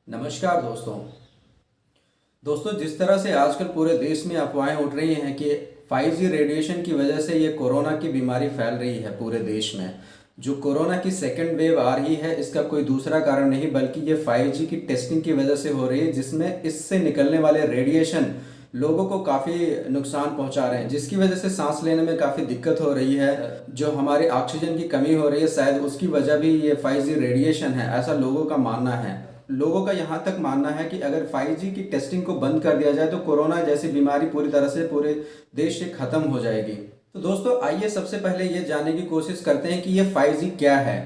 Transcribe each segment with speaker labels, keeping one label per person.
Speaker 1: नमस्कार दोस्तों जिस तरह से आजकल पूरे देश में अफवाहें उठ रही हैं कि 5G रेडिएशन की वजह से ये कोरोना की बीमारी फैल रही है पूरे देश में। जो कोरोना की सेकेंड वेव आ रही है इसका कोई दूसरा कारण नहीं बल्कि ये 5G की टेस्टिंग की वजह से हो रही है, जिसमें इससे निकलने वाले रेडिएशन लोगों को काफ़ी नुकसान पहुंचा रहे हैं, जिसकी वजह से सांस लेने में काफ़ी दिक्कत हो रही है। जो हमारी ऑक्सीजन की कमी हो रही है शायद उसकी वजह भी ये 5G रेडिएशन है, ऐसा लोगों का मानना है। लोगों का यहाँ तक मानना है कि अगर 5G की टेस्टिंग को बंद कर दिया जाए तो कोरोना जैसी बीमारी पूरी तरह से पूरे देश से खत्म हो जाएगी। तो दोस्तों आइए सबसे पहले ये जानने की कोशिश करते हैं कि ये 5G क्या है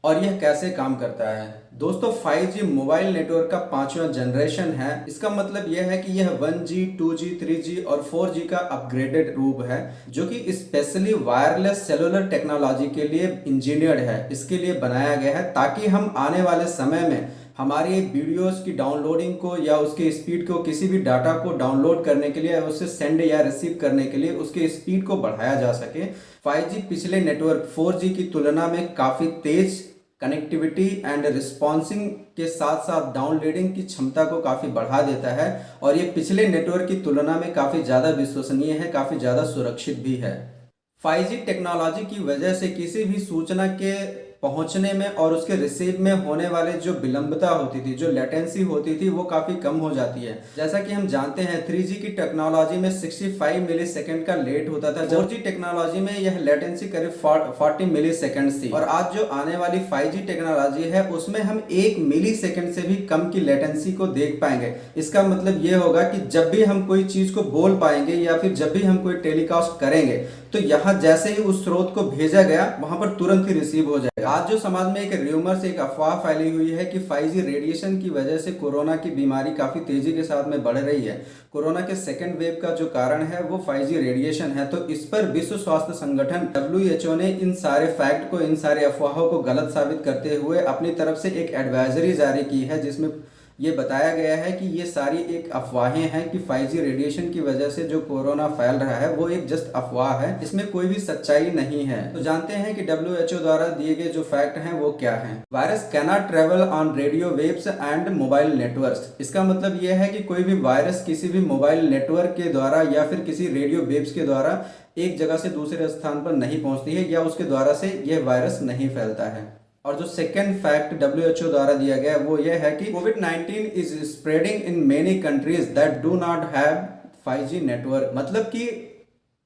Speaker 1: और यह कैसे काम करता है। दोस्तों 5G मोबाइल नेटवर्क का 5वां जनरेशन है। इसका मतलब यह है कि यह 1G, 2G, 3G और 4G का अपग्रेडेड रूप है, जो कि स्पेशली वायरलेस सेलुलर टेक्नोलॉजी के लिए इंजीनियर्ड है। इसके लिए बनाया गया है ताकि हम आने वाले समय में हमारी वीडियोस की डाउनलोडिंग को या उसके स्पीड को, किसी भी डाटा को डाउनलोड करने के लिए, उसे सेंड या रिसीव करने के लिए उसके स्पीड को बढ़ाया जा सके। 5G पिछले नेटवर्क 4G की तुलना में काफ़ी तेज कनेक्टिविटी एंड रिस्पॉन्सिंग के साथ साथ डाउनलोडिंग की क्षमता को काफ़ी बढ़ा देता है और ये पिछले नेटवर्क की तुलना में काफ़ी ज़्यादा विश्वसनीय है, काफ़ी ज़्यादा सुरक्षित भी है। 5G टेक्नोलॉजी की वजह से किसी भी सूचना के पहुंचने में और उसके रिसीव में होने वाले जो विलंबता होती थी, जो लेटेंसी होती थी, वो काफ़ी कम हो जाती है। जैसा कि हम जानते हैं 3G की टेक्नोलॉजी में 65 मिली सेकेंड का लेट होता था। 4G टेक्नोलॉजी में यह लेटेंसी करीब 40 मिली सेकेंड थी और आज जो आने वाली 5G टेक्नोलॉजी है उसमें हम 1 मिली सेकेंड से भी कम की लेटेंसी को देख पाएंगे। इसका मतलब ये होगा कि जब भी हम कोई चीज़ को बोल पाएंगे या फिर जब भी हम कोई टेलीकास्ट करेंगे तो यहाँ जैसे ही उस स्रोत को भेजा गया वहां पर तुरंत ही रिसीव हो जाएगा। आज जो समाज में एक र्यूमर्स, एक अफवाह फैली हुई है कि 5G रेडिएशन की वजह से कोरोना की बीमारी काफी तेजी के साथ में बढ़ रही है, कोरोना के सेकेंड वेव का जो कारण है वो 5G रेडिएशन है, तो इस पर विश्व स्वास्थ्य संगठन WHO ने इन सारे फैक्ट को, इन सारे अफवाहों को गलत साबित करते हुए अपनी तरफ से एक एडवाइजरी जारी की है, जिसमें ये बताया गया है कि ये सारी एक अफवाहें हैं कि 5G रेडिएशन की वजह से जो कोरोना फैल रहा है वो एक जस्ट अफवाह है, इसमें कोई भी सच्चाई नहीं है। तो जानते हैं कि WHO द्वारा दिए गए जो फैक्ट हैं वो क्या हैं। Virus cannot travel on radio waves and mobile networks. इसका मतलब यह है कि कोई भी वायरस किसी भी मोबाइल नेटवर्क के द्वारा या फिर किसी रेडियो वेव्स के द्वारा एक जगह से दूसरे स्थान पर नहीं पहुंचती है या उसके द्वारा से यह वायरस नहीं फैलता है। और जो सेकेंड फैक्ट WHO द्वारा दिया गया वो ये है कि कोविड-19 is spreading in many countries that do not have 5G network. मतलब कि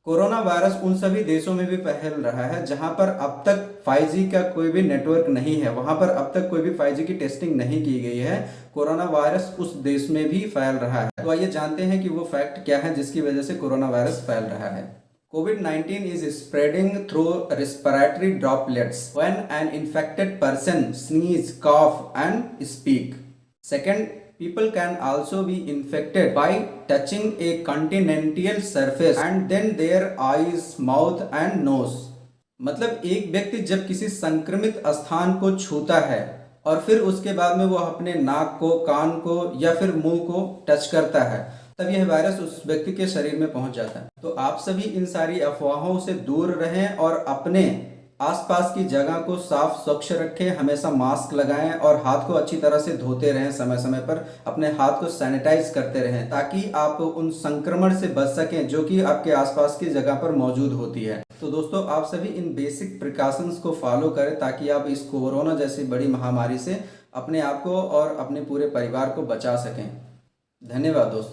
Speaker 1: कोरोना वायरस उन सभी देशों में भी फैल रहा है जहां पर अब तक 5G का कोई भी नेटवर्क नहीं है, वहां पर अब तक कोई भी 5G की टेस्टिंग नहीं की गई है। कोरोना वायरस उस देश में भी फैल रहा है। तो आइए जानते हैं कि वो फैक्ट क्या है जिसकी वजह से कोरोना वायरस फैल रहा है। COVID-19 is spreading through respiratory droplets when an infected person sneeze, cough, and speak. Second, people can also be infected by touching a continental surface and then their eyes, mouth, and nose. मतलब एक व्यक्ति जब किसी संक्रमित स्थान को छूता है और फिर उसके बाद में वो अपने नाक को, कान को या फिर मुंह को टच करता है, तब यह वायरस उस व्यक्ति के शरीर में पहुंच जाता है। तो आप सभी इन सारी अफवाहों से दूर रहें और अपने आसपास की जगह को साफ स्वच्छ रखें, हमेशा मास्क लगाएं और हाथ को अच्छी तरह से धोते रहें, समय समय पर अपने हाथ को सैनिटाइज करते रहें ताकि आप उन संक्रमण से बच सकें जो कि आपके आसपास की जगह पर मौजूद होती है। तो दोस्तों आप सभी इन बेसिक प्रिकॉशंस को फॉलो करें ताकि आप इस कोरोना जैसी बड़ी महामारी से अपने आप को और अपने पूरे परिवार को बचा सकें। धन्यवाद दोस्तों।